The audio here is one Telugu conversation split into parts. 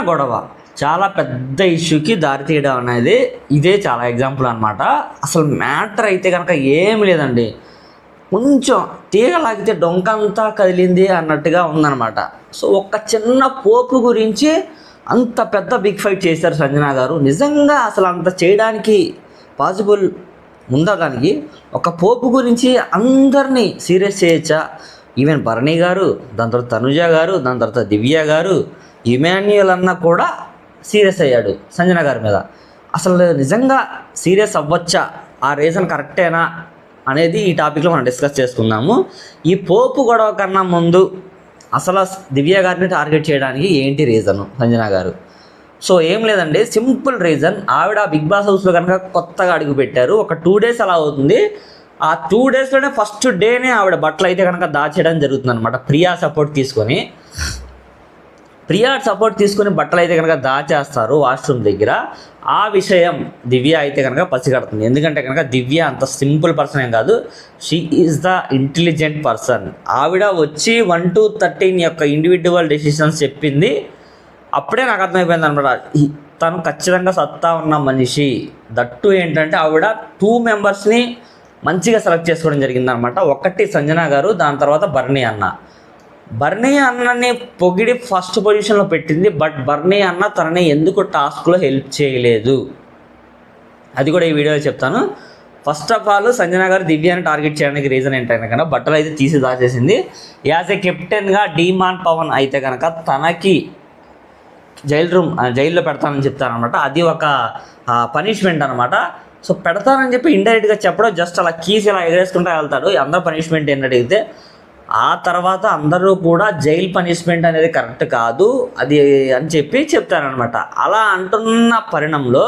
గొడవ చాలా పెద్ద ఇష్యూకి దారితీయడం అనేది ఇదే చాలా ఎగ్జాంపుల్ అనమాట. అసలు మ్యాటర్ అయితే కనుక ఏమి లేదండి, కొంచెం తీగ లాగితే డొంకంతా కదిలింది అన్నట్టుగా ఉందన్నమాట. సో ఒక చిన్న పోపు గురించి అంత పెద్ద బిగ్ ఫైట్ చేశారు సంజన గారు. నిజంగా అసలు అంత చేయడానికి పాసిబుల్ ఉందా? దానికి ఒక పోపు గురించి అందరినీ సీరియస్ చేయొచ్చా? ఈవెన్ భరణి గారు, దాని తర్వాత తనుజ గారు, దాని తర్వాత దివ్య గారు, ఇమాన్యుయల్ అన్న కూడా సీరియస్ అయ్యాడు సంజన గారి మీద. అసలు నిజంగా సీరియస్ అవ్వచ్చా? ఆ రీజన్ కరెక్టేనా అనేది ఈ టాపిక్లో మనం డిస్కస్ చేసుకుందాము. ఈ పోపు గొడవ కన్నా ముందు అసలు దివ్య గారిని టార్గెట్ చేయడానికి ఏంటి రీజను సంజన గారు? సో ఏం లేదండి, సింపుల్ రీజన్. ఆవిడ బిగ్ బాస్ హౌస్లో కనుక కొత్తగా అడుగు పెట్టారు. ఒక 2 days అలా అవుతుంది. ఆ 2 daysలోనే ఫస్ట్ డేనే ఆవిడ బట్టలు అయితే కనుక దాచేయడం జరుగుతుంది అనమాట. ప్రియా సపోర్ట్ తీసుకొని బట్టలు అయితే కనుక దాచేస్తారు వాష్రూమ్ దగ్గర. ఆ విషయం దివ్య అయితే కనుక పసిగడుతుంది. ఎందుకంటే కనుక దివ్య అంత సింపుల్ పర్సన్ ఏం కాదు, she is the intelligent person. ఆవిడ వచ్చి 1 to 13 యొక్క ఇండివిజువల్ డెసిషన్స్ చెప్పింది. అప్పుడే నాకు అర్థమైపోయింది అనమాట, తను ఖచ్చితంగా సత్తా ఉన్న మనిషి. దట్టు ఏంటంటే ఆవిడ 2 members మంచిగా సెలెక్ట్ చేసుకోవడం జరిగిందనమాట. ఒకటి సంజన గారు, దాని తర్వాత భరణి అన్నని పొగిడి ఫస్ట్ పొజిషన్లో పెట్టింది. బట్ భరణి అన్న తనని ఎందుకు టాస్క్లో హెల్ప్ చేయలేదు అది కూడా ఈ వీడియోలో చెప్తాను. ఫస్ట్ ఆఫ్ ఆల్ సంజన గారు దివ్యాని టార్గెట్ చేయడానికి రీజన్ ఏంటంటే కనుక బట్టలు అయితే తీసి దాచేసింది. యాజ్ ఏ కెప్టెన్గా డీమాన్ పవన్ అయితే కనుక తనకి జైల్లో పెడతానని చెప్తారనమాట. అది ఒక పనిష్మెంట్ అనమాట. సో పెడతానని చెప్పి ఇండైరెక్ట్గా చెప్పడం, జస్ట్ అలా కీసి ఇలా ఎగరేసుకుంటూ వెళ్తాడు. అందరూ పనిష్మెంట్ ఏంటంటే అడిగితే, ఆ తర్వాత అందరూ కూడా జైలు పనిష్మెంట్ అనేది కరెక్ట్ కాదు అది అని చెప్పి చెప్తారనమాట. అలా అంటున్న పరిణంలో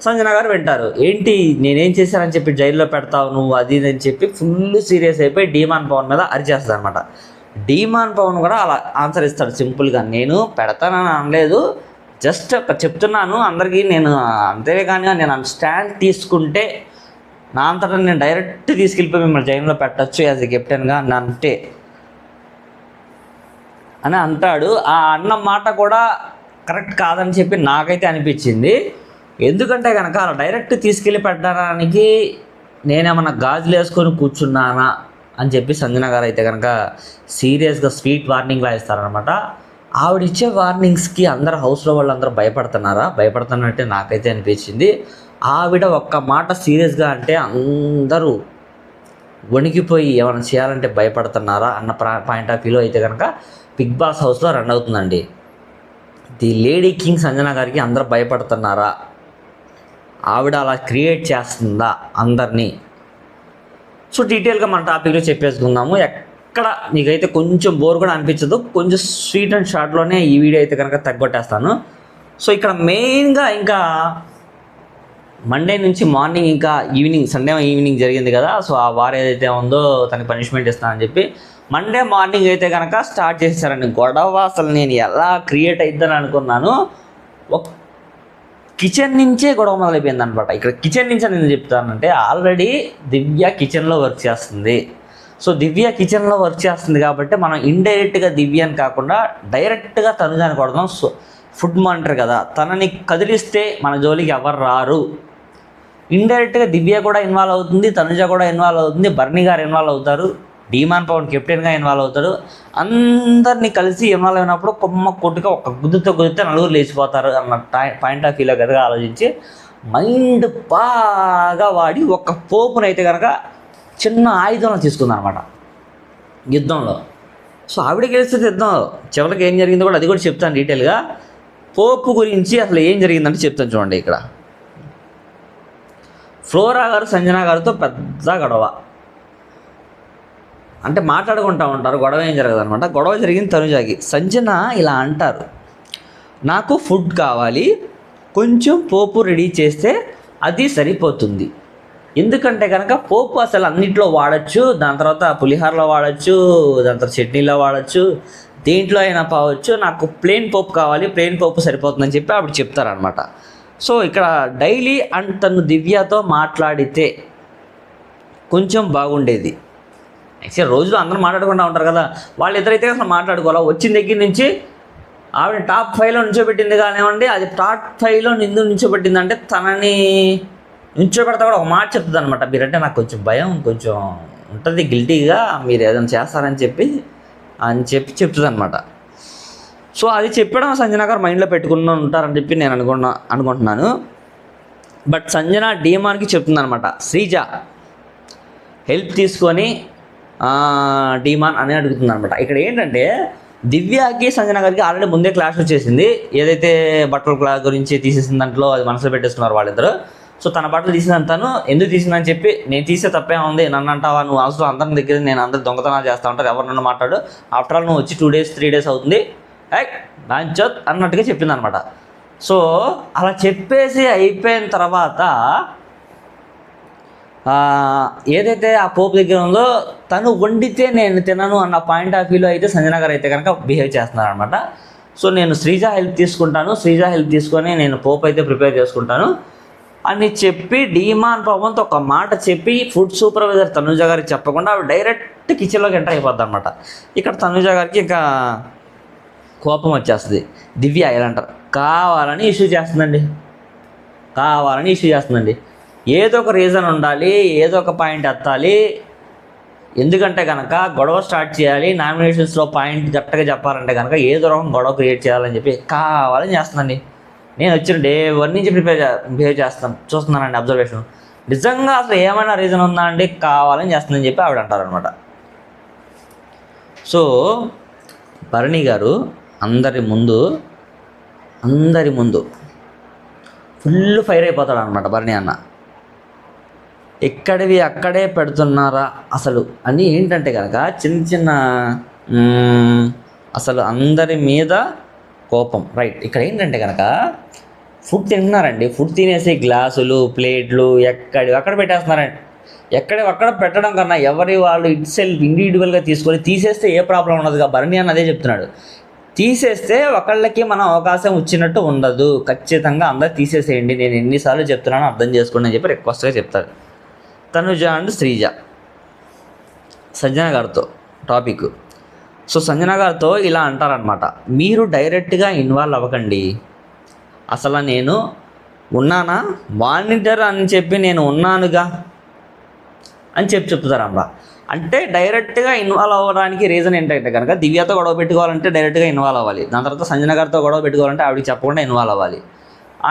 సంజన గారు వింటారు, ఏంటి నేనేం చేశానని చెప్పి జైల్లో పెడతావు నువ్వు అది అని చెప్పి ఫుల్ సీరియస్ అయిపోయి డీమాన్ పవన్ మీద అరిచేస్తుంది అనమాట. డీమాన్ పవన్ కూడా అలా ఆన్సర్ ఇస్తాడు సింపుల్గా, నేను పెడతానని అనలేదు, జస్ట్ చెప్తున్నాను అందరికీ, నేను అంతే కానీ నేను స్టాండ్ తీసుకుంటే నా అంతటా నేను డైరెక్ట్ తీసుకెళ్ళిపోయి మిమ్మల్ని జైల్లో పెట్టచ్చు యాజ్ ఎ కెప్టెన్గా అంటే అని అంటాడు. ఆ అన్న మాట కూడా కరెక్ట్ కాదని చెప్పి నాకైతే అనిపించింది. ఎందుకంటే కనుక అలా డైరెక్ట్ తీసుకెళ్ళి పెట్టడానికి నేనేమన్నా గాజులు వేసుకొని కూర్చున్నానా అని చెప్పి సంజన గారు అయితే కనుక సీరియస్గా స్వీట్ వార్నింగ్లా ఇస్తారనమాట. ఆవిడిచ్చే వార్నింగ్స్కి అందరు హౌస్లో వాళ్ళందరూ భయపడుతున్నట్టే నాకైతే అనిపించింది. ఆవిడ ఒక్క మాట సీరియస్గా అంటే అందరూ వణికిపోయి ఏమైనా చేయాలంటే భయపడుతున్నారా అన్న పాయింట్ ఆఫ్ వ్యూలో అయితే కనుక బిగ్ బాస్ హౌస్లో రన్ అవుతుందండి. ది లేడీ కింగ్ సంజన గారికి అందరూ భయపడుతున్నారా, ఆవిడ అలా క్రియేట్ చేస్తుందా అందరినీ? సో డీటెయిల్గా మన టాపిక్లో చెప్పేసుకుందాము. ఎక్కడ నీకైతే కొంచెం బోర్ కూడా అనిపించదు, కొంచెం స్వీట్ అండ్ షార్ట్లోనే ఈ వీడియో అయితే కనుక తగ్గొట్టేస్తాను. సో ఇక్కడ మెయిన్గా ఇంకా మండే నుంచి మార్నింగ్ ఇంకా ఈవినింగ్, సండే ఈవినింగ్ జరిగింది కదా, సో ఆ వార్ ఏదైతే ఉందో తనకి పనిష్మెంట్ ఇస్తానని చెప్పి మండే మార్నింగ్ అయితే కనుక స్టార్ట్ చేశారండి గొడవ. అసలు నేను ఎలా క్రియేట్ అవుతుందని అనుకున్నాను, ఒక కిచెన్ నుంచే గొడవ మొదలైపోయింది అనమాట. ఇక్కడ కిచెన్ నుంచి నేను చెప్తానంటే ఆల్రెడీ దివ్య కిచెన్లో వర్క్ చేస్తుంది. సో దివ్య కిచెన్లో వర్క్ చేస్తుంది కాబట్టి మనం ఇండైరెక్ట్గా దివ్యని కాకుండా డైరెక్ట్గా తనుజాని కొడదాం. సో ఫుడ్ మానిటర్ కదా, తనని కదిలిస్తే మన జోలికి ఎవరు రారు. ఇండైరెక్ట్గా దివ్య కూడా ఇన్వాల్వ్ అవుతుంది, తనుజ కూడా ఇన్వాల్వ్ అవుతుంది, భరణి గారు ఇన్వాల్వ్ అవుతారు, డీమాన్ పవన్ కెప్టెన్గా ఇన్వాల్వ్ అవుతాడు. అందరినీ కలిసి ఇన్వాల్వ్ అయినప్పుడు కొమ్మ కొట్టుగా ఒక గుద్దుతే నలుగురు లేచిపోతారు అన్న పాయింట్ ఆఫ్ వ్యూలో కదా ఆలోచించి మైండ్ బాగా వాడి ఒక పోపునైతే కనుక చిన్న ఆయుధంలో తీసుకుంది అనమాట యుద్ధంలో. సో ఆవిడ గెలిస్తే యుద్ధం చివరికి ఏం జరిగిందో కూడా అది కూడా చెప్తాను డీటెయిల్గా. పోపు గురించి అసలు ఏం జరిగిందంటే చెప్తాను చూడండి. ఇక్కడ ఫ్లోరా గారు సంజన గారితో పెద్ద గొడవ, అంటే మాట్లాడుకుంటూ ఉంటారు, గొడవ ఏం జరగదు అనమాట. గొడవ జరిగింది తనుజాకి. సంజన ఇలా అంటారు, నాకు ఫుడ్ కావాలి, కొంచెం పోపు రెడీ చేస్తే అది సరిపోతుంది. ఎందుకంటే కనుక పోపు అసలు అన్నింటిలో వాడచ్చు, దాని తర్వాత పులిహోరలో వాడచ్చు, దాని తర్వాత చట్నీలో వాడచ్చు, దేంట్లో అయినా పోవచ్చు, నాకు ప్లెయిన్ పోపు కావాలి, ప్లెయిన్ పోపు సరిపోతుందని చెప్పి ఆవిడ చెప్తారనమాట. సో ఇక్కడ డైలీ అండ్ తను దివ్యతో మాట్లాడితే కొంచెం బాగుండేది. యాక్చువల్లీ రోజులో అందరూ మాట్లాడుకుంటూ ఉంటారు కదా, వాళ్ళిద్దరైతే అసలు మాట్లాడుకోవాలి. వచ్చిన దగ్గర నుంచి ఆవిడ టాప్ 5లో నిల్చోబెట్టింది కానివ్వండి, అది టాప్ 5లో ఎందుకు నిల్చోబెట్టిందంటే తనని నిల్చోబెడతా కూడా ఒక మాట చెప్తుంది అనమాట. మీరంటే నాకు కొంచెం భయం, కొంచెం ఉంటుంది గిల్టీగా, మీరు ఏదైనా చేస్తారని చెప్పి చెప్తుంది అనమాట. సో అది చెప్పడం సంజన గారు మైండ్లో పెట్టుకుని ఉంటారని చెప్పి నేను అనుకుంటున్నాను. బట్ సంజన డీమాన్కి చెప్తుంది అనమాట, శ్రీజ హెల్ప్ తీసుకొని డీమాన్ అని అడుగుతుంది అనమాట. ఇక్కడ ఏంటంటే దివ్యకి సంజన గారికి ఆల్రెడీ ముందే క్లాష్ వచ్చేసింది. ఏదైతే బట్టల క్లాస్ గురించి తీసేసిన దాంట్లో అది మనసులో పెట్టేస్తున్నారు వాళ్ళిద్దరు. సో తన బట్టలు తీసినంత తను ఎందుకు తీసిందని చెప్పి, నేను తీసే తప్పే ఉంది, నన్ను అంటావా, నువ్వు అవసరం అందరి దగ్గర నేను అందరు దొంగతనాలు చేస్తూ ఉంటారు, ఎవరు నన్ను మాట్లాడు, ఆఫ్టర్ ఆల్ నువ్వు వచ్చి 2 days 3 days అవుతుంది నాంచోత్ అన్నట్టుగా చెప్పింది అనమాట. సో అలా చెప్పేసి అయిపోయిన తర్వాత ఏదైతే ఆ పోపు దగ్గర ఉందో తను వండితే నేను తినను అన్న పాయింట్ ఆఫ్ వ్యూలో అయితే సంజన గారు అయితే కనుక బిహేవ్ చేస్తున్నారు అనమాట. సో నేను శ్రీజ హెల్ప్ తీసుకొని నేను పోపు అయితే ప్రిపేర్ చేసుకుంటాను అని చెప్పి డీమాన్ పవన్తో ఒక మాట చెప్పి ఫుడ్ సూపర్వైజర్ తనుజ గారికి చెప్పకుండా ఆవిడ డైరెక్ట్ కిచెన్లోకి ఎంటర్ అయిపోద్ది అనమాట. ఇక్కడ తనుజ గారికి ఇంకా కోపం వచ్చేస్తుంది. దివ్య ఎలా అంటారు, కావాలని ఇష్యూ చేస్తుందండి. ఏదో ఒక రీజన్ ఉండాలి, ఏదో ఒక పాయింట్ ఎత్తాలి. ఎందుకంటే కనుక గొడవ స్టార్ట్ చేయాలి, నామినేషన్స్లో పాయింట్ కరెక్ట్గా చెప్పాలంటే కనుక ఏదో రకం గొడవ క్రియేట్ చేయాలని చెప్పి కావాలని చేస్తుందండి. నేను వచ్చిన డే 1 నుంచి బిహేవ్ చూస్తున్నానండి అబ్జర్వేషన్. నిజంగా అసలు ఏమైనా రీజన్ ఉందా అండి, కావాలని చేస్తుందని చెప్పి ఆవిడ అంటారనమాట. సో భరణి గారు అందరి ముందు ఫుల్ ఫైర్ అయిపోతాడు అనమాట. భరణి అన్న ఎక్కడివి అక్కడే పెడుతున్నారా అసలు అని ఏంటంటే కనుక చిన్న అసలు అందరి మీద కోపం. రైట్, ఇక్కడ ఏంటంటే కనుక ఫుడ్ తింటున్నారండి, ఫుడ్ తినేసి గ్లాసులు ప్లేట్లు అక్కడ పెట్టేస్తున్నారండి. అక్కడ పెట్టడం కన్నా ఎవరి వాళ్ళు ఇండివిజువల్గా తీసేస్తే ఏ ప్రాబ్లం ఉండదుగా. భరణి అన్న అదే చెప్తున్నాడు, తీసేస్తే ఒకళ్ళకి మనం అవకాశం వచ్చినట్టు ఉండదు, ఖచ్చితంగా అందరు తీసేసేయండి, నేను ఎన్నిసార్లు చెప్తున్నానో అర్థం చేసుకోండి అని చెప్పి రిక్వెస్ట్గా చెప్తారు. తనుజ అండ్ శ్రీజ సంజన గారితో టాపిక్. సో సంజన గారితో ఇలా అంటారనమాట, మీరు డైరెక్ట్గా ఇన్వాల్వ్ అవ్వకండి, అసలు నేను ఉన్నానా, మానిటర్ అని చెప్పి నేను ఉన్నానుగా అని చెప్తారమ్మా. అంటే డైరెక్ట్గా ఇన్వాల్వ్ అవ్వడానికి రీజన్ ఏంటంటే కనుక దివ్యతో గొడవ పెట్టుకోవాలంటే డైరెక్ట్గా ఇన్వాల్వ్ అవ్వాలి, దాని తర్వాత సంజన గారితో గొడవ పెట్టుకోవాలంటే ఆవిడకి చెప్పకుండా ఇన్వాల్వ్ అవ్వాలి.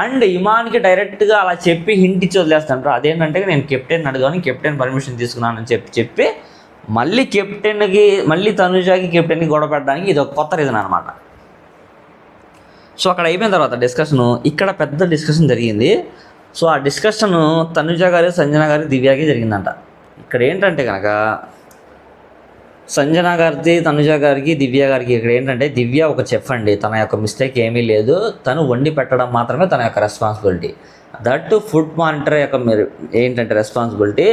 అండ్ ఇమాన్కి డైరెక్ట్గా అలా చెప్పి హింట్ ఇచ్చి వదిలేస్తాను. అదేంటంటే నేను కెప్టెన్ అడిగాను, కెప్టెన్ పర్మిషన్ తీసుకున్నానని చెప్పి మళ్ళీ తనుజాకి కెప్టెన్కి గొడవ పెట్టడానికి ఇది ఒక కొత్త రీజన్ అనమాట. సో అక్కడ అయిపోయిన తర్వాత డిస్కషను, ఇక్కడ పెద్ద డిస్కషన్ జరిగింది. సో ఆ డిస్కషను తనుజ గారి, సంజన గారి, దివ్యకి జరిగిందంట. ఇక్కడ ఏంటంటే కనుక సంజన గారికి, తనుజ గారికి, దివ్య గారికి ఇక్కడ ఏంటంటే దివ్య ఒక చెఫ్ అండి, తన యొక్క మిస్టేక్ ఏమీ లేదు, తను వండి పెట్టడం మాత్రమే తన యొక్క రెస్పాన్సిబిలిటీ. దట్ ఫుడ్ మానిటర్ యొక్క ఏంటంటే రెస్పాన్సిబిలిటీ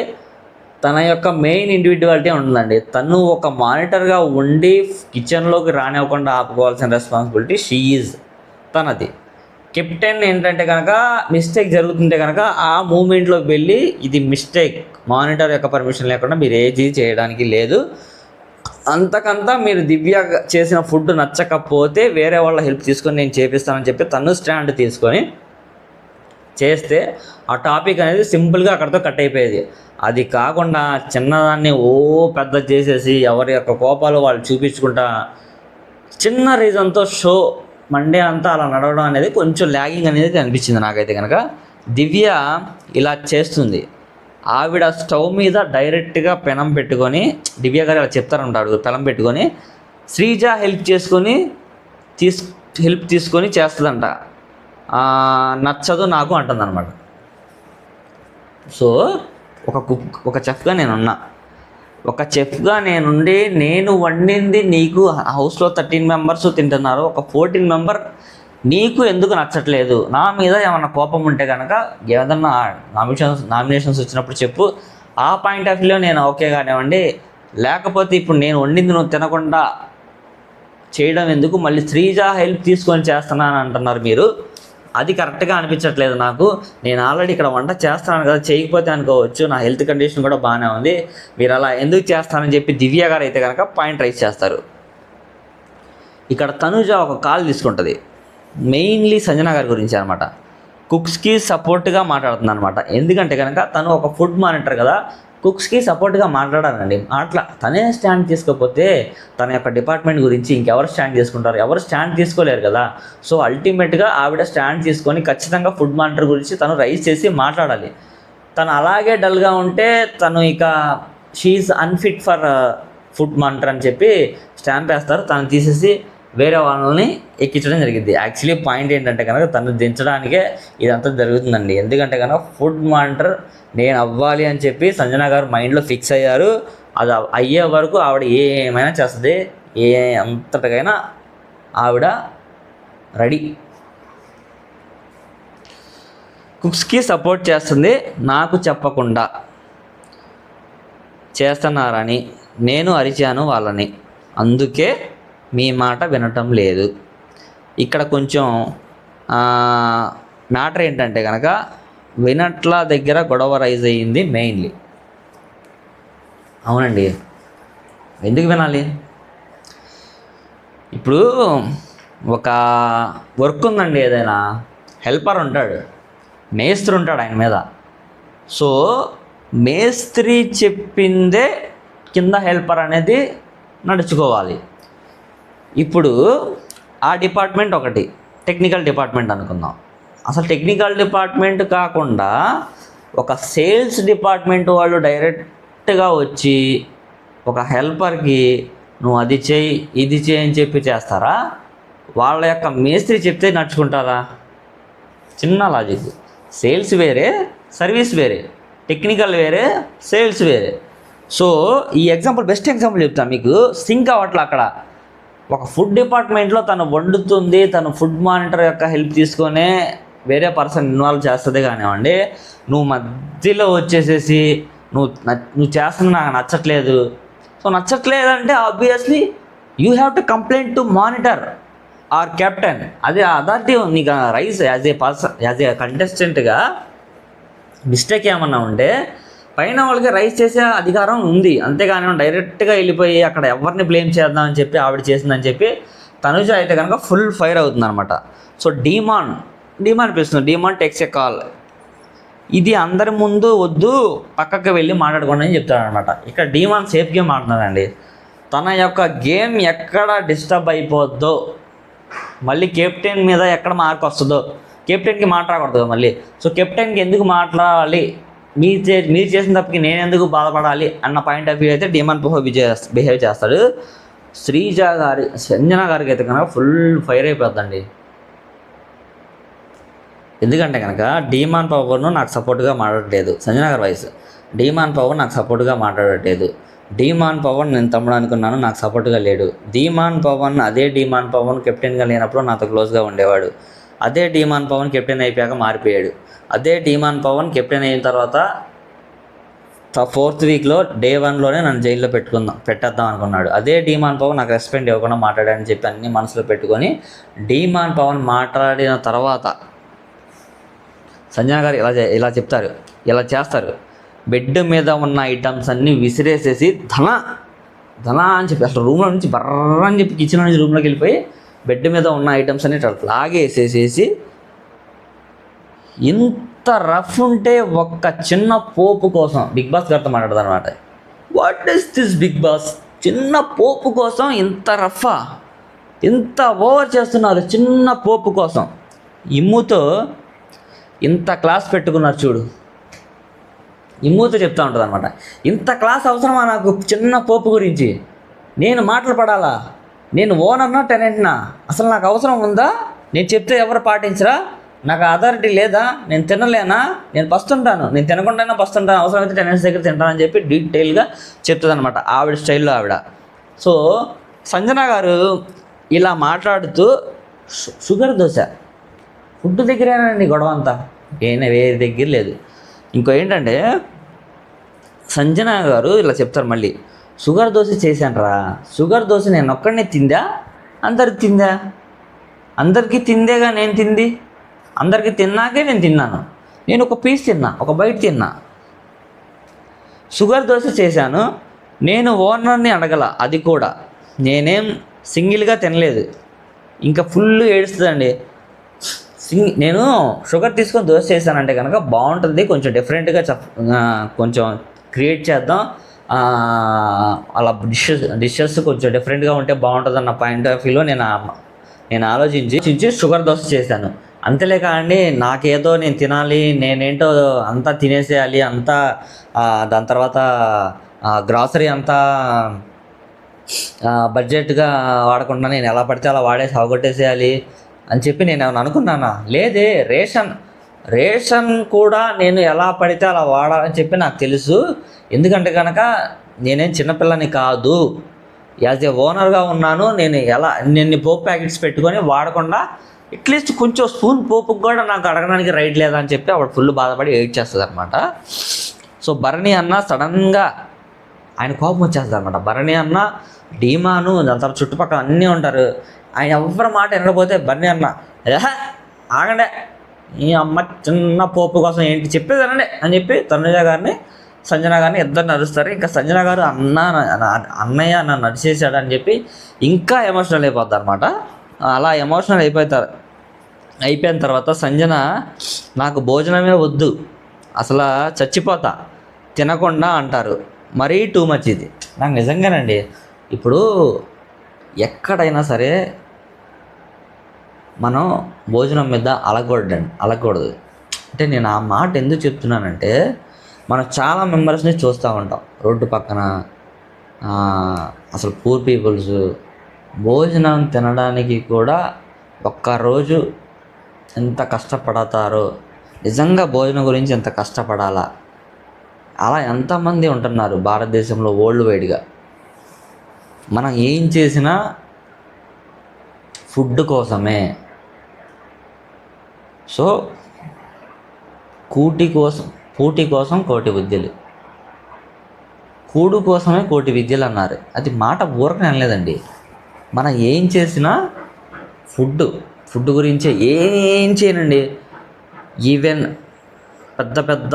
తన యొక్క మెయిన్ ఇండివిజువాలిటీ ఉంటుందండి. తను ఒక మానిటర్గా ఉండి కిచెన్లోకి రానివ్వకుండా ఆపుకోవాల్సిన రెస్పాన్సిబిలిటీ తనది. కెప్టెన్ ఏంటంటే కనుక మిస్టేక్ జరుగుతుంటే కనుక ఆ మూమెంట్లోకి వెళ్ళి ఇది మిస్టేక్, మానిటర్ యొక్క పర్మిషన్ లేకుండా మీరు ఏది చేయడానికి లేదు, అంతకంతా మీరు దివ్య చేసిన ఫుడ్ నచ్చకపోతే వేరే వాళ్ళ హెల్ప్ తీసుకొని నేను చేపిస్తానని చెప్పి తను స్టాండ్ తీసుకొని చేస్తే ఆ టాపిక్ అనేది సింపుల్గా అక్కడితో కట్ అయిపోయేది. అది కాకుండా చిన్నదాన్ని పెద్ద చేసేసి ఎవరి యొక్క కోపాలు వాళ్ళు చూపించుకుంటా చిన్న రీజన్తో షో మండే అంతా అలా నడవడం అనేది కొంచెం ల్యాగింగ్ అనేది అనిపించింది నాకైతే కనుక. దివ్య ఇలా చేస్తుంది, ఆవిడ స్టవ్ మీద డైరెక్ట్గా పెనం పెట్టుకొని, దివ్య గారు ఇలా చెప్తారంటాడు, పెనం పెట్టుకొని శ్రీజ హెల్ప్ తీసుకొని చేస్తుందంట, నచ్చదు నాకు అంటుందన్నమాట. సో ఒక చెఫ్గా నేనుండి నేను వండింది నీకు హౌస్లో 13 members తింటున్నారు, ఒక 14 member నీకు ఎందుకు నచ్చట్లేదు, నా మీద ఏమన్నా కోపం ఉంటే కనుక ఏదన్నా నామినేషన్స్ వచ్చినప్పుడు చెప్పు, ఆ పాయింట్ ఆఫ్ వ్యూలో నేను ఓకే కానివ్వండి, లేకపోతే ఇప్పుడు నేను వండింది నువ్వు తినకుండా చేయడం ఎందుకు, మళ్ళీ శ్రీజ హెల్ప్ తీసుకొని చేస్తున్నాను అంటున్నారు మీరు, అది కరెక్ట్గా అనిపించట్లేదు నాకు, నేను ఆల్రెడీ ఇక్కడ వంట చేస్తున్నాను కదా, చేయకపోతే అనుకోవచ్చు, నా హెల్త్ కండిషన్ కూడా బాగానే ఉంది, మీరు అలా ఎందుకు చేస్తానని చెప్పి దివ్య గారు అయితే కనుక పాయింట్ రైజ్ చేస్తారు. ఇక్కడ తనుజ ఒక కాల్ తీసుకుంటుంది, మెయిన్లీ సంజన గారి గురించి అనమాట. కుక్స్కి సపోర్ట్గా మాట్లాడుతుంది అనమాట. ఎందుకంటే కనుక తను ఒక ఫుడ్ మానిటర్ కదా, కుక్స్కి సపోర్ట్గా మాట్లాడాలండి. తనే స్టాండ్ తీసుకోకపోతే తన యొక్క డిపార్ట్మెంట్ గురించి ఇంకెవరు స్టాండ్ తీసుకుంటారు? ఎవరు స్టాండ్ తీసుకోలేరు కదా. సో అల్టిమేట్గా ఆవిడ స్టాండ్ తీసుకొని ఖచ్చితంగా ఫుడ్ మానిటర్ గురించి తను రైజ్ చేసి మాట్లాడాలి. తను అలాగే డల్గా ఉంటే తను ఇక she is unfit for food monitor అని చెప్పి స్టాంప్ వేస్తారు. తను తీసేసి వేరే వాళ్ళని ఎక్కించడం జరిగింది. యాక్చువల్లీ పాయింట్ ఏంటంటే కనుక తను దించడానికే ఇదంతా జరుగుతుందండి. ఎందుకంటే కనుక ఫుడ్ మానిటర్ నేను అవ్వాలి అని చెప్పి సంజన గారు మైండ్లో ఫిక్స్ అయ్యారు. అది అయ్యే వరకు ఆవిడ ఏమైనా చేస్తుంది, అంతటికైనా ఆవిడ రెడీ. కుక్స్కి సపోర్ట్ చేస్తుంది, నాకు చెప్పకుండా చేస్తున్నారని నేను అరిచాను వాళ్ళని, అందుకే మీ మాట వినటం లేదు. ఇక్కడ కొంచెం మ్యాటర్ ఏంటంటే కనుక వినట్ల దగ్గర గొడవ రైజ్ అయ్యింది మెయిన్లీ. అవునండి, ఎందుకు వినాలి? ఇప్పుడు ఒక వర్క్ ఉందండి, ఏదైనా హెల్పర్ ఉంటాడు, మేస్త్రి ఉంటాడు ఆయన మీద. సో మేస్త్రి చెప్పిందే కింద హెల్పర్ అనేది నడుచుకోవాలి. ఇప్పుడు ఆ డిపార్ట్మెంట్ ఒకటి టెక్నికల్ డిపార్ట్మెంట్ అనుకుందాం. అసలు టెక్నికల్ డిపార్ట్మెంట్ కాకుండా ఒక సేల్స్ డిపార్ట్మెంట్ వాళ్ళు డైరెక్ట్గా వచ్చి ఒక హెల్పర్కి నువ్వు అది చేయి ఇది చేయి అని చెప్పి చేస్తారా? వాళ్ళ యొక్క మేస్త్రి చెప్తే నడుచుకుంటారా? చిన్న లాజిక్. సేల్స్ వేరే, సర్వీస్ వేరే, టెక్నికల్ వేరే, సేల్స్ వేరే. సో ఈ ఎగ్జాంపుల్ బెస్ట్ ఎగ్జాంపుల్ చెప్తాను మీకు, సింక్ అవ్వట్లా. అక్కడ ఒక ఫుడ్ డిపార్ట్మెంట్లో తను వండుతుంది, తను ఫుడ్ మానిటర్ యొక్క హెల్ప్ తీసుకొనే వేరే పర్సన్ ఇన్వాల్వ్ చేస్తుంది కానివ్వండి. నువ్వు మధ్యలో వచ్చేసేసి నువ్వు చేస్తున్న నాకు నచ్చట్లేదు. సో నచ్చట్లేదంటే obviously you have to complaint to monitor or captain. అదే అథారిటీ నీకు రైస్ యాజ్ ఏ కంటెస్టెంట్గా మిస్టేక్ ఏమన్నా ఉంటే పైన వాళ్ళకి రైస్ చేసే అధికారం ఉంది. అంతేగాని డైరెక్ట్గా వెళ్ళిపోయి అక్కడ ఎవరిని బ్లేమ్ చేద్దామని చెప్పి ఆవిడ చేసిందని చెప్పి తనుజ అయితే కనుక ఫుల్ ఫైర్ అవుతుంది అనమాట. సో డీమాన్ పిలుస్తుంది, డీమాన్ టేక్స్ ఏ కాల్. ఇది అందరి ముందు వద్దు, పక్కకి వెళ్ళి మాట్లాడుకోండి అని చెప్తాడనమాట. ఇక్కడ డీమాన్ సేఫ్ గేమ్ ఆడుతున్నాడండి. తన యొక్క గేమ్ ఎక్కడ డిస్టర్బ్ అయిపోద్దో, మళ్ళీ కెప్టెన్ మీద ఎక్కడ మార్క్ వస్తుందో, కెప్టెన్కి మాట్లాడకూడదు మళ్ళీ. సో కెప్టెన్కి ఎందుకు మాట్లాడాలి, మీరు చేసిన తప్పకి నేను ఎందుకు బాధపడాలి అన్న పాయింట్ ఆఫ్ వ్యూ అయితే డీమాన్ బిహేవ్ చేస్తాడు. సంజన గారికి అయితే కనుక ఫుల్ ఫైర్ అయిపోద్దండి. ఎందుకంటే కనుక డీమాన్ పవర్ను నాకు సపోర్ట్గా మాట్లాడట్లేదు సంజన గారి వాయిస్. డీమాన్ పవర్ నాకు సపోర్ట్గా మాట్లాడట్లేదు. డీమాన్ పవన్ నేను తమ్ముడు అనుకున్నాను, నాకు సపోర్ట్గా లేడు. అదే డీమాన్ పవన్ కెప్టెన్గా లేనప్పుడు నాతో క్లోజ్గా ఉండేవాడు. అదే డీమాన్ పవన్ కెప్టెన్ అయిపోయాక మారిపోయాడు. అదే డీమాన్ పవన్ కెప్టెన్ అయిన తర్వాత 4th వీక్లో డే 1లోనే నన్ను జైల్లో పెట్టేద్దాం అనుకున్నాడు. అదే డీమాన్ పవన్ నాకు రెస్పెక్ట్ ఇవ్వకుండా మాట్లాడాడని చెప్పి అన్ని మనసులో పెట్టుకొని డీమాన్ పవన్ మాట్లాడిన తర్వాత సంజన గారు ఇలా చెప్తారు, ఇలా చేస్తారు. బెడ్ మీద ఉన్న ఐటమ్స్ అన్నీ విసిరేసేసి ధన అని చెప్పి అసలు రూమ్లో నుంచి బర్ర అని చెప్పి కిచెన్ నుంచి రూమ్లోకి వెళ్ళిపోయి బెడ్ మీద ఉన్న ఐటమ్స్ అన్ని లాగేసేసేసి, ఇంత రఫ్ ఉంటే ఒక్క చిన్న పోపు కోసం బిగ్ బాస్ గారితో మాట్లాడదు అనమాట. What is this big boss, చిన్న పోపు కోసం ఇంత రఫా, ఇంత ఓవర్ చేస్తున్నారు చిన్న పోపు కోసం. ఇమ్ముతో ఇంత క్లాస్ పెట్టుకున్నారు చూడు, ఇమ్ముతో చెప్తా ఉంటుంది అనమాట. ఇంత క్లాస్ అవసరమా నాకు చిన్న పోపు గురించి? నేను మాటలు పడాలా? నేను ఓనర్నా టెనెంట్నా? అసలు నాకు అవసరం ఉందా? నేను చెప్తే ఎవరు పాటించరా? నాకు అథారిటీ లేదా? నేను తినలేనా? నేను పస్తుంటాను, నేను తినకుండానే పస్తుంటాను, అవసరమైతే టెనెంట్స్ దగ్గర తింటానని చెప్పి డీటెయిల్గా చెప్తుంది అనమాట ఆవిడ స్టైల్లో ఆవిడ. సో సంజన గారు ఇలా మాట్లాడుతూ షుగర్ దోశ ఫుడ్ దగ్గరేనండి గొడవ అంతా, వేరే దగ్గర లేదు. ఇంకో ఏంటంటే సంజన గారు ఇలా చెప్తారు మళ్ళీ, షుగర్ దోశ చేశానరా, షుగర్ దోశ నేను ఒక్కడనే తిందా? అందరికి తిందా? అందరికీ తిందేగా నేను తింది, అందరికీ తిన్నాకే నేను తిన్నాను. నేను ఒక పీస్ తిన్నా, ఒక బైట్ తిన్నా. షుగర్ దోశ చేశాను, నేను ఓనర్ని అడగల, అది కూడా నేనేం సింగిల్గా తినలేదు, ఇంకా ఫుల్ ఏడుస్తుందండి. నేను షుగర్ తీసుకొని దోశ చేశానంటే కనుక బాగుంటుంది, కొంచెం డిఫరెంట్గా కొంచెం క్రియేట్ చేద్దాం, అలా డిషెస్ కొంచెం డిఫరెంట్గా ఉంటే బాగుంటుంది అన్న పాయింట్ ఆఫ్ వ్యూలో నేను ఆలోచించి షుగర్ దోశ చేశాను. అంతేలే కాండి, నాకేదో నేను తినాలి, నేనేంటో అంతా తినేసేయాలి, అంతా దాని తర్వాత గ్రాసరీ అంతా బడ్జెట్గా వాడకుండా నేను ఎలా పడితే అలా వాడేసి అవగొట్టేసేయాలి అని చెప్పి నేను ఏమైనా అనుకున్నానా? లేదే. రేషన్ కూడా నేను ఎలా పడితే అలా వాడాలని చెప్పి నాకు తెలుసు. ఎందుకంటే కనుక నేనేం చిన్నపిల్లని కాదు, యాజ్ ఏ ఓనర్గా ఉన్నాను. నేను పోపు ప్యాకెట్స్ పెట్టుకొని వాడకుండా అట్లీస్ట్ కొంచెం స్పూన్ పోపుకి కూడా నాకు అడగడానికి రైట్ లేదని చెప్పి ఆవిడ ఫుల్ బాధపడి ఏడ్చేస్తుంది అనమాట. సో భరణి అన్న సడన్గా ఆయన కోపం వచ్చేస్తుంది అనమాట. భరణి అన్న, డీమాను, దాని తర్వాత చుట్టుపక్కల అన్నీ ఉంటారు. ఆయన ఎవరి మాట వినకపోతే భరణి అన్న ఆగండే, ఈ అమ్మ చిన్న పోపు కోసం ఏంటి చెప్పేదనండి అని చెప్పి తనుజ గారిని, సంజన గారిని ఇద్దరు నడుస్తారు. ఇంకా సంజన గారు అన్నయ్య నన్ను నడిచేసాడు అని చెప్పి ఇంకా ఎమోషనల్ అయిపోద్ది అనమాట. అలా ఎమోషనల్ అయిపోయిన తర్వాత సంజన, నాకు భోజనమే వద్దు, అసలు చచ్చిపోతా తినకుండా అంటారు. మరీ టూ మచ్ ఇది. నాకు నిజంగానండి, ఇప్పుడు ఎక్కడైనా సరే మనం భోజనం మీద అలగకూడదు. అంటే నేను ఆ మాట ఎందుకు చెప్తున్నానంటే, మనం చాలా మెంబర్స్ని చూస్తూ ఉంటాం రోడ్డు పక్కన, అసలు పూర్ పీపుల్స్ భోజనం తినడానికి కూడా ఒక్కరోజు ఎంత కష్టపడతారో, నిజంగా భోజనం గురించి ఎంత కష్టపడాలా, అలా ఎంతమంది ఉంటున్నారు భారతదేశంలో వరల్డ్ వైడ్గా. మనం ఏం చేసినా ఫుడ్ కోసమే. సో కూటి కోసం కోటి విద్యలు, కూడు కోసమే కోటి విద్యలు అన్నారు. అది మాట ఊరకనే అనలేదండి. మనం ఏం చేసినా ఫుడ్ గురించే. ఏం చేయనండి, ఈవెన్ పెద్ద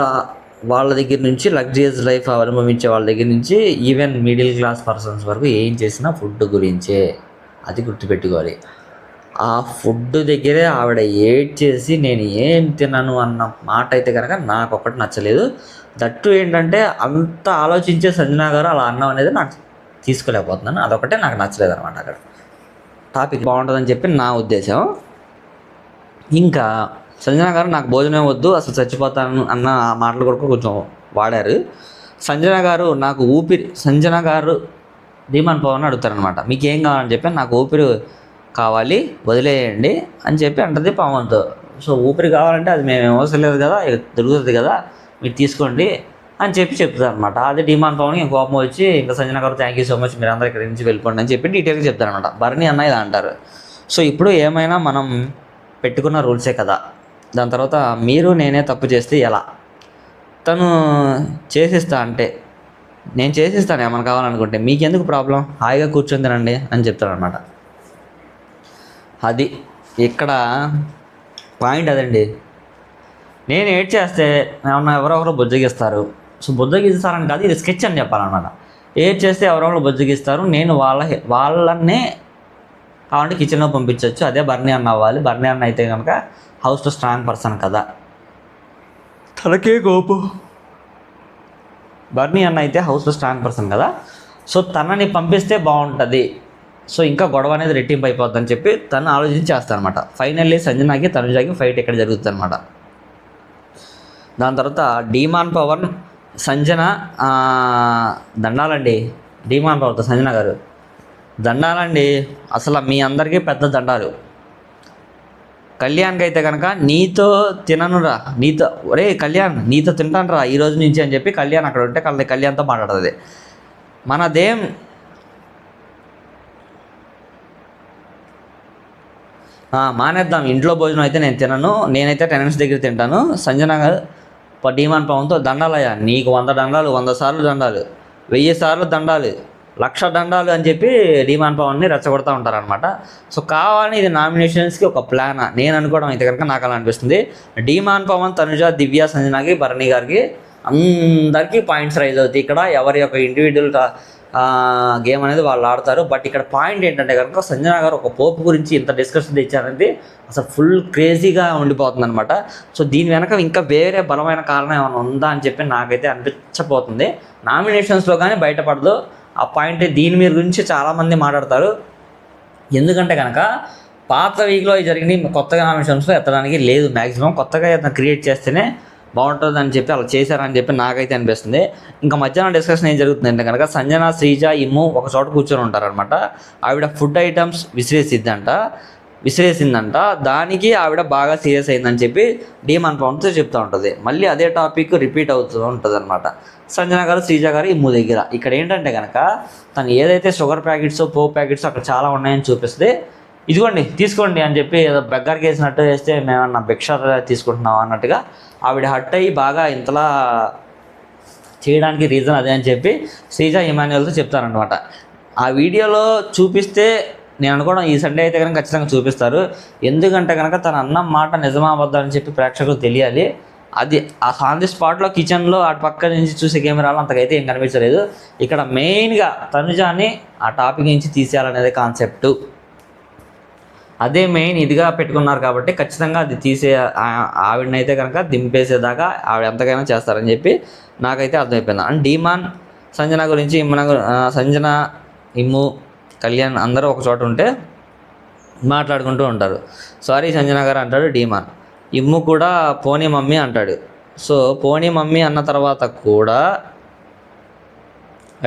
వాళ్ళ దగ్గర నుంచి లగ్జరియస్ లైఫ్ అనుభవించే వాళ్ళ దగ్గర నుంచి ఈవెన్ మిడిల్ క్లాస్ పర్సన్స్ వరకు ఏం చేసినా ఫుడ్ గురించే. అది గుర్తుపెట్టుకోవాలి. ఆ ఫుడ్ దగ్గరే ఆవిడ చేసి నేను ఏం తినను అన్న మాట అయితే కనుక నాకు ఒకటి నచ్చలేదు. దట్టు ఏంటంటే, అంత ఆలోచించే సంజన గారు అలా అన్నం అనేది నాకు తీసుకోలేకపోతున్నాను. అదొకటే నాకు నచ్చలేదు అనమాట. అక్కడ టాపిక్ బాగుంటుందని చెప్పి నా ఉద్దేశం. ఇంకా సంజన గారు నాకు భోజనం వద్దు, అసలు చచ్చిపోతాను అన్న ఆ మాటలు కూడా కొంచెం వాడారు. సంజన గారు ధీమాన్ పవన్ అడుగుతారనమాట, మీకు ఏం కావాలని చెప్పి, నాకు ఊపిరి కావాలి వదిలేయండి అని చెప్పి అంటది పవన్తో. సో ఊపిరి కావాలంటే అది మేము అవసరం లేదు కదా, దొరుకుతుంది కదా, మీరు తీసుకోండి అని చెప్పి చెప్తారు అనమాట. అది డిమాండ్ పవన్ ఇంకా కోపం వచ్చి, ఇంకా సంజన గారు థ్యాంక్ యూ సో మచ్, మీరు అందరూ ఇక్కడి నుంచి వెళ్ళిపోండి అని చెప్పి డీటెయిల్గా చెప్తారనమాట. భరణి అన్న ఇలా అంటారు. సో ఇప్పుడు ఏమైనా మనం పెట్టుకున్న రూల్సే కదా, దాని తర్వాత మీరు నేనే తప్పు చేస్తే ఎలా, తను చేసిస్తా అంటే నేను చేసిస్తాను ఏమైనా కావాలనుకుంటే, మీకెందుకు ప్రాబ్లం, హాయిగా కూర్చొని తినండి అని చెప్తారనమాట. అది ఇక్కడ పాయింట్ అదండి. నేను ఏడ్ చేస్తే ఏమన్నా ఎవరెవరో బుజ్జగిస్తారు. సో బుజ్జగిస్తారని కాదు, ఇది స్కెచ్ అని చెప్పాలన్నమాట. ఏడ్ చేస్తే ఎవరెవరో బుజ్జగిస్తారు, నేను వాళ్ళనే కావాలంటే కిచెన్లో పంపించవచ్చు. అదే భరణి అన్న అవ్వాలి. భరణి అన్న అయితే కనుక హౌస్లో స్ట్రాంగ్ పర్సన్ కదా, తనకే కోపం. భరణి అన్న అయితే హౌస్లో స్ట్రాంగ్ పర్సన్ కదా, సో తనని పంపిస్తే బాగుంటుంది. సో ఇంకా గొడవ అనేది రెట్టింపు అయిపోద్దని చెప్పి తను ఆలోచించి చేస్తారనమాట. ఫైనల్లీ సంజనాకి తనుజాకి ఫైట్ ఇక్కడ జరుగుతుంది అనమాట. దాని తర్వాత డిమాన్ పవన్ సంజన దండాలండి. డిమాన్ పవర్తో సంజన గారు దండాలండి, అసలు మీ అందరికీ పెద్ద దండాలు. కళ్యాణ్కి అయితే కనుక నీతో తిననురా, నీతో ఒరే కళ్యాణ్ నీతో తింటాను రా ఈరోజు నుంచి అని చెప్పి కళ్యాణ్ అక్కడ ఉంటే కళ్యాణ్తో మాట్లాడుతుంది. మనదేం మానేద్దాం, ఇంట్లో భోజనం అయితే నేను తినను, నేనైతే టెనెంట్స్ దగ్గర తింటాను. సంజన గారు డిమాండ్ పవన్తో దండాలయ్యా, నీకు 100 దండాలు, 100 సార్లు దండాలు, 1000 సార్లు దండాలు, 1,00,000 దండాలు అని చెప్పి డిమాండ్ పవన్ని రెచ్చగొడతా ఉంటారనమాట. సో కావాలని ఇది నామినేషన్స్కి ఒక ప్లాన్ నేను అనుకోవడం అయితే కనుక నాకు అలా అనిపిస్తుంది. డిమాండ్ పవన్, తనుజ, దివ్య, సంజనకి, భరణి గారికి అందరికీ పాయింట్స్ రైజ్ అవుతాయి. ఇక్కడ ఎవరి యొక్క ఇండివిజువల్ గేమ్ అనేది వాళ్ళు ఆడతారు. బట్ ఇక్కడ పాయింట్ ఏంటంటే కనుక సంజన గారు ఒక పోపు గురించి ఇంత డిస్కషన్ తెచ్చారనేది అసలు ఫుల్ క్రేజీగా ఉండిపోతుంది అనమాట. సో దీని వెనక ఇంకా వేరే బలమైన కారణం ఏమైనా ఉందా అని చెప్పి నాకైతే అనిపించబోతుంది. నామినేషన్స్లో కానీ బయటపడదు ఆ పాయింట్. దీని మీద గురించి చాలామంది మాట్లాడతారు. ఎందుకంటే కనుక పాత వీక్లో జరిగిన కొత్తగా నామినేషన్స్లో ఎత్తడానికి లేదు. మ్యాక్సిమం కొత్తగా ఏదైనా క్రియేట్ చేస్తేనే బాగుంటుంది అని చెప్పి అలా చేశారని చెప్పి నాకైతే అనిపిస్తుంది. ఇంకా మధ్యాహ్నం డిస్కషన్ ఏం జరుగుతుందంటే కనుక సంజన, శ్రీజ, ఇమ్ము ఒక చోట కూర్చొని ఉంటారనమాట. ఆవిడ ఫుడ్ ఐటమ్స్ విసిరేసిందంట. దానికి ఆవిడ బాగా సీరియస్ అయిందని చెప్పి డీమాన్ పవన్తో చెప్తూ ఉంటుంది. మళ్ళీ అదే టాపిక్ రిపీట్ అవుతూ ఉంటుంది అనమాట సంజన గారు, శ్రీజ గారు, ఇమ్ము దగ్గర. ఇక్కడ ఏంటంటే కనుక తను ఏదైతే షుగర్ ప్యాకెట్స్, పోప్ ప్యాకెట్స్ అక్కడ చాలా ఉన్నాయని చూపిస్తే, ఇదిగోండి తీసుకోండి అని చెప్పి ఏదో బెగ్గర్కి వేసినట్టు వేస్తే మేమన్నా భిక్ష తీసుకుంటున్నాం అన్నట్టుగా ఆవిడ హట్ అయ్యి బాగా ఇంతలా చేయడానికి రీజన్ అదే అని చెప్పి శ్రీజ ఇమాన్యుయల్తో చెప్తారనమాట. ఆ వీడియోలో చూపిస్తే నేను అనుకోవడం ఈ సండే అయితే కనుక ఖచ్చితంగా చూపిస్తారు. ఎందుకంటే కనుక తన అన్న మాట నిజమాబద్దా అని చెప్పి ప్రేక్షకులు తెలియాలి. అది ఆ ఆన్ ది స్పాట్లో కిచెన్లో అటు పక్క నుంచి చూసే కెమెరాలో అంతకైతే ఏం కనిపించలేదు. ఇక్కడ మెయిన్గా తనుజాని ఆ టాపిక్ నుంచి తీసేయాలనేది కాన్సెప్టు. అదే మెయిన్ ఇదిగా పెట్టుకున్నారు కాబట్టి ఖచ్చితంగా అది ఆవిడనైతే కనుక దింపేసేదాకా ఆవిడ ఎంతకైనా చేస్తారని చెప్పి నాకైతే అర్థమైపోయింది. అండ్ డీమాన్ సంజన గురించి సంజన, ఇమ్ము, కళ్యాణ్ అందరూ ఒక చోట ఉంటే మాట్లాడుకుంటూ ఉంటారు. సారీ సంజన గారు అంటాడు డీమాన్. ఇమ్ము కూడా పోనీ మమ్మీ అంటాడు. సో పోనీ మమ్మీ అన్న తర్వాత కూడా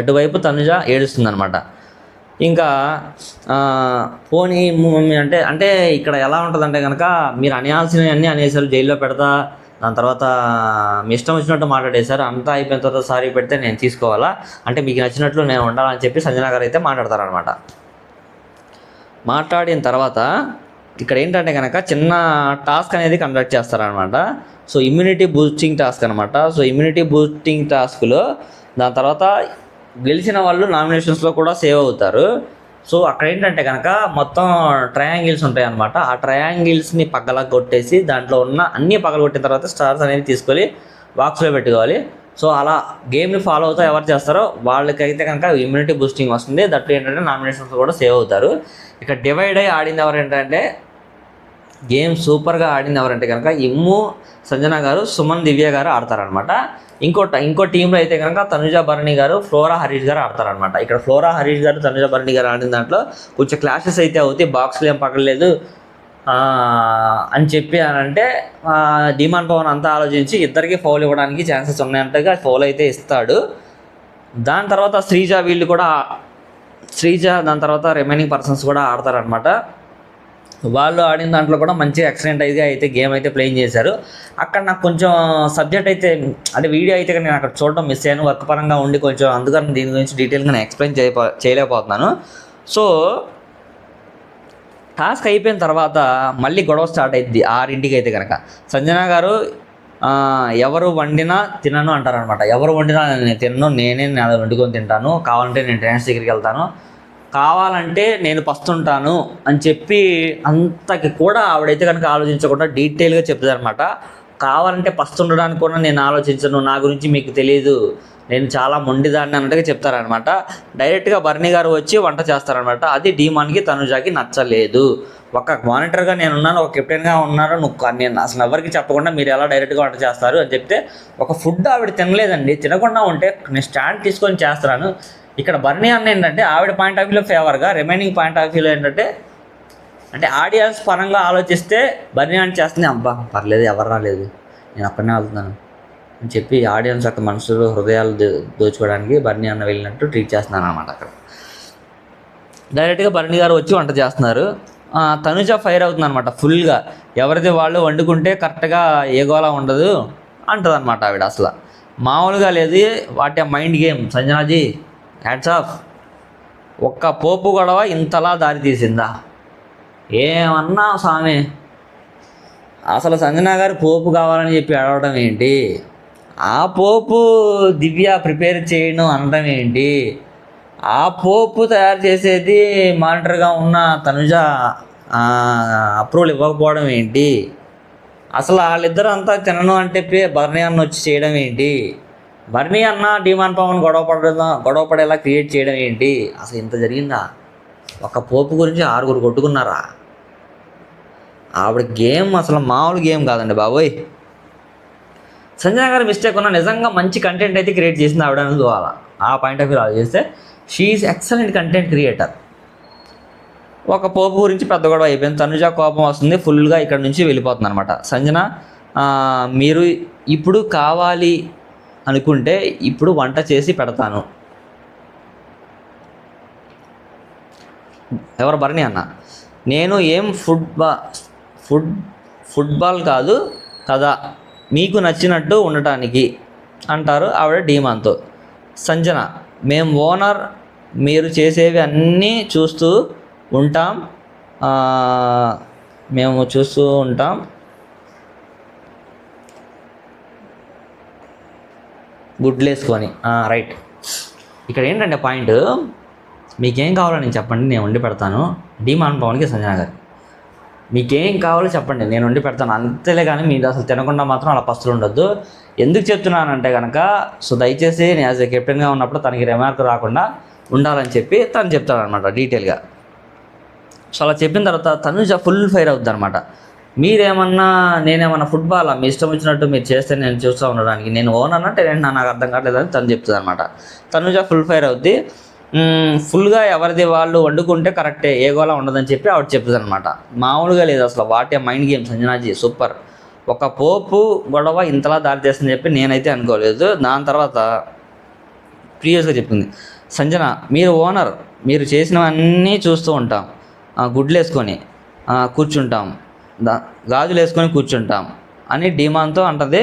అటువైపు తనుజ ఏడుస్తుంది అనమాట. ఇంకా పోనీ మమ్మీ అంటే ఇక్కడ ఎలా ఉంటుందంటే కనుక మీరు అనాల్సినవన్నీ అనేసారు, జైల్లో పెడతా, దాని తర్వాత మీ ఇష్టం వచ్చినట్టు మాట్లాడేశారు, అంతా అయిపోయిన తర్వాత సారీ పెడితే నేను తీసుకోవాలా, అంటే మీకు నచ్చినట్లు నేను ఉండాలని చెప్పి సంజన గారు అయితే మాట్లాడతారనమాట. మాట్లాడిన తర్వాత ఇక్కడ ఏంటంటే కనుక చిన్న టాస్క్ అనేది కండక్ట్ చేస్తారనమాట. సో ఇమ్యూనిటీ బూస్టింగ్ టాస్క్ అనమాట. సో ఇమ్యూనిటీ బూస్టింగ్ టాస్క్లో దాని తర్వాత గెలిచిన వాళ్ళు నామినేషన్స్లో కూడా సేవ్ అవుతారు. సో అక్కడ ఏంటంటే కనుక మొత్తం ట్రయాంగిల్స్ ఉంటాయి అనమాట. ఆ ట్రయాంగిల్స్ని పగల కొట్టేసి దాంట్లో ఉన్న అన్నీ పగలగొట్టిన తర్వాత స్టార్స్ అనేది తీసుకొని బాక్స్లో పెట్టుకోవాలి. సో అలా గేమ్ని ఫాలో అవుతూ ఎవరు చేస్తారో వాళ్ళకైతే కనుక ఇమ్యూనిటీ బూస్టింగ్ వస్తుంది. దట్టు ఏంటంటే నామినేషన్స్ కూడా సేవ్ అవుతారు. ఇక డివైడ్ అయ్యి ఆడింది ఎవరు ఏంటంటే గేమ్ సూపర్గా ఆడింది ఎవరంటే కనుక ఇమ్ము, సంజన గారు, సుమన్, దివ్య గారు ఆడతారనమాట. ఇంకో టీంలో అయితే కనుక తనుజ, భరణి గారు, ఫ్లోరా, హరీష్ గారు ఆడతారనమాట. ఇక్కడ ఫ్లోరా, హరీష్ గారు, తనుజ, భరణి గారు ఆడిన దాంట్లో కొంచెం క్లాషెస్ అయితే అవుతాయి. బాక్స్లో ఏం పగలలేదు అని చెప్పి అంటే డీమాన్ పవన్ అంతా ఆలోచించి ఇద్దరికి ఫౌల్ ఇవ్వడానికి ఛాన్సెస్ ఉన్నాయంటగా ఫౌల్ అయితే ఇస్తాడు. దాని తర్వాత శ్రీజ దాని తర్వాత రిమైనింగ్ పర్సన్స్ కూడా ఆడతారనమాట. వాళ్ళు ఆడిన దాంట్లో కూడా మంచి ఎక్సలెంట్ అయితే గేమ్ అయితే ప్లేయింగ్ చేశారు. అక్కడ నాకు కొంచెం సబ్జెక్ట్ అయితే అంటే వీడియో అయితే నేను అక్కడ చూడడం మిస్ అయ్యాను, వర్క్ పరంగా ఉండి కొంచెం, అందుకని దీని గురించి డీటెయిల్గా నేను ఎక్స్ప్లెయిన్ చేయలేకపోతున్నాను. సో టాస్క్ అయిపోయిన తర్వాత మళ్ళీ గొడవ స్టార్ట్ అయింది 6ంటికి అయితే కనుక. సంజన గారు ఎవరు వండినా తినను అంటారనమాట. ఎవరు వండినా నేను తినను, నేనే వండుకొని తింటాను, కావాలంటే నేను ట్రైన్స్ దగ్గరికి వెళ్తాను, కావాలంటే నేను పస్తుంటాను అని చెప్పి అంతకి కూడా ఆవిడైతే కనుక ఆలోచించకుండా డీటెయిల్గా చెప్తుంది అనమాట. కావాలంటే పస్తుండడానికి కూడా నేను ఆలోచించను, నా గురించి మీకు తెలియదు, నేను చాలా మొండిదాన్ని అన్నట్టుగా చెప్తారనమాట. డైరెక్ట్గా భరణి గారు వచ్చి వంట చేస్తారనమాట. అది డీమాన్కి, తనుజాకి నచ్చలేదు. ఒక మానిటర్గా నేను ఉన్నాను, ఒక కెప్టెన్గా ఉన్నాను, నేను అసలు ఎవరికి చెప్పకుండా మీరు ఎలా డైరెక్ట్గా వంట చేస్తారు అని చెప్తే ఒక ఫుడ్ ఆవిడ తినలేదండి. తినకుండా ఉంటే నేను స్టాండ్ తీసుకొని చేస్తున్నాను. ఇక్కడ భరణి అన్న ఏంటంటే ఆవిడ పాయింట్ ఆఫ్ వ్యూలో ఫేవర్గా, రిమైనింగ్ పాయింట్ ఆఫ్ వ్యూలో ఏంటంటే అంటే ఆడియన్స్ పరంగా ఆలోచిస్తే భరణి అని చేస్తుంది, అబ్బా పర్లేదు ఎవరు రాలేదు నేను అక్కడనే వెళ్తున్నాను అని చెప్పి ఆడియన్స్ యొక్క మనసులో హృదయాలు దోచుకోవడానికి భరణి అన్న వెళ్ళినట్టు ట్రీట్ చేస్తున్నాను అనమాట. అక్కడ డైరెక్ట్గా భరణి గారు వచ్చి వంట చేస్తున్నారు. తనుజ ఫైర్ అవుతుంది అనమాట ఫుల్గా. ఎవరిది వాళ్ళు వండుకుంటే కరెక్ట్గా ఏగోలా ఉండదు అంటుంది అనమాట ఆవిడ. అసలు మామూలుగా లేదు. వాటి మైండ్ గేమ్ సంజనాజీ, హ్యాట్స్ ఆఫ్. ఒక్క పోపు గొడవ ఇంతలా దారి తీసిందా? ఏమన్నా స్వామి, అసలు సంజన గారు పోపు కావాలని చెప్పి అడగడం ఏంటి? ఆ పోపు దివ్య ప్రిపేర్ చేయడం అనడం ఏంటి? ఆ పోపు తయారు చేసేది మానిటర్గా ఉన్న తనుజ అప్రూవల్ ఇవ్వకపోవడం ఏంటి? అసలు వాళ్ళిద్దరూ అంతా తినను అంటే భరణి అన్న వచ్చి చేయడం ఏంటి? బర్నీ అన్న డిమాండ్ పవన్ గొడవ పడేలా క్రియేట్ చేయడం ఏంటి? అసలు ఇంత జరిగిందా? ఒక పోపు గురించి 6 కొట్టుకున్నారా? ఆవిడ గేమ్ అసలు మామూలు గేమ్ కాదండి బాబోయ్. సంజన గారి మిస్టేక్ ఉన్న నిజంగా మంచి కంటెంట్ అయితే క్రియేట్ చేసింది ఆవిడ అనుకోవాలా. ఆ పాయింట్ ఆఫ్ వ్యూ ఆలోచిస్తే షీఈస్ ఎక్సలెంట్ కంటెంట్ క్రియేటర్. ఒక పోపు గురించి పెద్ద గొడవ అయిపోయింది. తనుజ కోపం వస్తుంది, ఫుల్గా ఇక్కడ నుంచి వెళ్ళిపోతుంది అనమాట. సంజన మీరు ఇప్పుడు కావాలి అనుకుంటే ఇప్పుడు వంట చేసి పెడతాను. ఎవరు? బర్నీ అన్న. నేను ఏం ఫుట్బాల్ కాదు కదా మీకు నచ్చినట్టు ఉండటానికి అంటారు ఆవిడ ధీమాన్తో. సంజన, మేము ఓనర్, మీరు చేసేవి అన్నీ చూస్తూ ఉంటాం, మేము చూస్తూ ఉంటాం. గుడ్లు వేసుకొని రైట్. ఇక్కడ ఏంటంటే పాయింట్, మీకేం కావాలో నేను చెప్పండి, నేను వండి పెడతాను. డిమాండ్ పవన్కి సంజన గారు, మీకేం కావాలో చెప్పండి, నేను వండి పెడతాను అంతేలే. కానీ మీరు అసలు తినకుండా మాత్రం అలా పస్తులు ఉండొద్దు. ఎందుకు చెప్తున్నానంటే కనుక, సో దయచేసి నేను యాజ్ ఏ కెప్టెన్గా ఉన్నప్పుడు తనకి రిమార్క్ రాకుండా ఉండాలని చెప్పి తను చెప్తాడనమాట డీటెయిల్గా. సో అలా చెప్పిన తర్వాత తనుజ ఫుల్ ఫైర్ అవుద్ది అనమాట. మీరేమన్నా నేనేమన్నా ఫుట్బాల్ మీ ఇష్టం వచ్చినట్టు మీరు చేస్తే నేను చూస్తూ ఉండడానికి, నేను ఓనర్ అంటే నాకు అర్థం కావట్లేదని తను చెప్తుంది అనమాట. తనుజ ఫుల్ ఫైర్ అవుద్ది. ఫుల్గా ఎవరిది వాళ్ళు వండుకుంటే కరెక్టే, ఏ గోలా ఉండదని చెప్పి ఆవిడ చెప్తుంది అనమాట. మామూలుగా లేదు అసలు. What a mind game Sanjana ji, super. ఒక పోపు గొడవ ఇంతలా దారి చేస్తుందని చెప్పి నేనైతే అనుకోలేదు. దాని తర్వాత ప్రీవియస్గా చెప్పింది సంజన, మీరు ఓనర్, మీరు చేసినవన్నీ చూస్తూ ఉంటాం, గుడ్లు వేసుకొని కూర్చుంటాం, గాజులు వేసుకొని కూర్చుంటాం అని డిమాన్తో అంటది.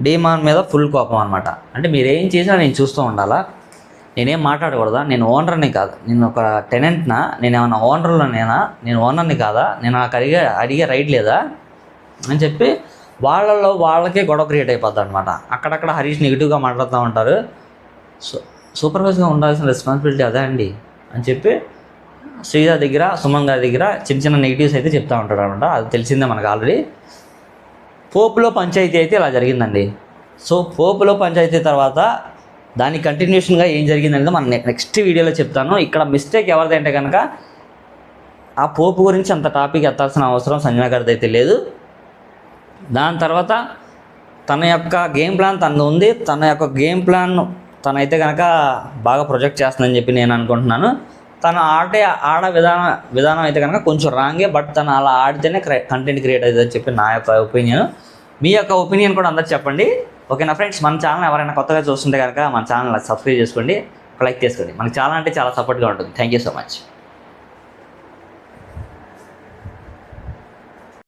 డిమాన్ మీద ఫుల్ కోపం అనమాట. అంటే మీరేం చేసినా నేను చూస్తూ ఉండాలా, నేనేం మాట్లాడకూడదా? నేను ఓనర్ని కాదు, నేను ఒక టెనెంట్నా? నేను ఏమన్నా ఓనర్లోనేనా? నేను ఓనర్ని కాదా? నేను నాకు అడిగే రైట్ లేదా అని చెప్పి వాళ్ళకే గొడవ క్రియేట్ అయిపోద్ది అనమాట. అక్కడక్కడ హరీష్ నెగిటివ్గా మాట్లాడుతూ ఉంటారు. సూపర్వైజ్గా ఉండాల్సిన రెస్పాన్సిబిలిటీ అదే అండి అని చెప్పి శ్రీజ దగ్గర, సుమన్ గారి దగ్గర చిన్న నెగిటివ్స్ అయితే చెప్తూ ఉంటాడు అనమాట. అది తెలిసిందే మనకు ఆల్రెడీ. పోపులో పంచాయతీ అయితే ఇలా జరిగిందండి. సో పోపులో పంచాయతీ తర్వాత దాని కంటిన్యూషన్గా ఏం జరిగిందనేది మనం నెక్స్ట్ వీడియోలో చెప్తాను. ఇక్కడ మిస్టేక్ ఎవరిదంటే కనుక, ఆ పోపు గురించి అంత టాపిక్ ఎత్తాల్సిన అవసరం సంజన గారిది అయితే లేదు. దాని తర్వాత తన యొక్క గేమ్ ప్లాన్ తనది ఉంది. తన యొక్క గేమ్ ప్లాన్ తనైతే కనుక బాగా ప్రొజెక్ట్ చేస్తుందని చెప్పి నేను అనుకుంటున్నాను. తను ఆడ విధానం అయితే కనుక కొంచెం రాంగే, బట్ తను అలా ఆడితేనే కంటెంట్ క్రియేట్ అవుతుందని చెప్పి నా యొక్క ఒపీనియన్. మీ యొక్క ఒపీనియన్ కూడా అందరూ చెప్పండి. ఓకేనా ఫ్రెండ్స్? మన ఛానల్ ఎవరైనా కొత్తగా చూస్తుంటే కనుక మన ఛానల్ సబ్స్క్రైబ్ చేసుకోండి, లైక్ చేసుకోండి. మనకి చాలా అంటే చాలా సపోర్ట్గా ఉంటుంది. Thank you so much.